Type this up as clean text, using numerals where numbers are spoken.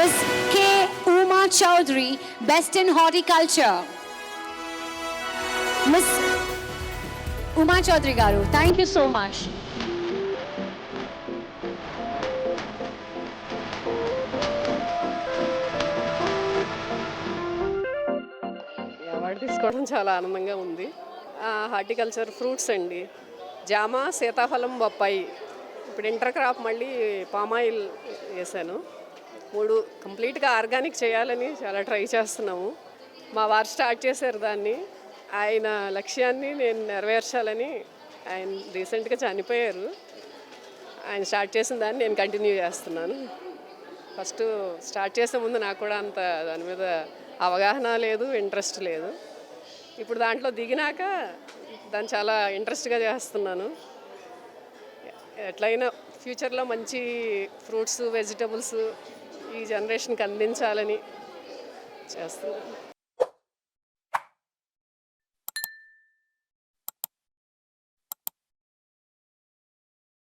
Miss K. Uma Chaudhary, Best in Horticulture. Miss Uma Chaudhary garu, thank you so much. Award తీసుకోవడం చాలా ఆనందంగా ఉంది. Horticulture fruits అండి, జామ, సీతాఫలం, బొప్పాయి. ఇప్పుడు ఇంటర్ క్రాప్ మళ్ళీ పామాయిల్ వేసాను. 3 కంప్లీట్గా ఆర్గానిక్ చేయాలని చాలా ట్రై చేస్తున్నాము. మా వారు స్టార్ట్ చేశారు దాన్ని. ఆయన లక్ష్యాన్ని నేను నెరవేర్చాలని, ఆయన రీసెంట్గా చనిపోయారు. ఆయన స్టార్ట్ చేసిన దాన్ని నేను కంటిన్యూ చేస్తున్నాను. ఫస్ట్ స్టార్ట్ చేసే ముందు నాకు కూడా అంత దాని మీద అవగాహన లేదు, ఇంట్రెస్ట్ లేదు. ఇప్పుడు దాంట్లో దిగినాక దాన్ని చాలా ఇంట్రెస్ట్గా చేస్తున్నాను. ఎట్లయినా ఫ్యూచర్లో మంచి ఫ్రూట్స్, వెజిటబుల్స్ ఈ జనరేషన్కి అందించాలని చేస్తున్నాను.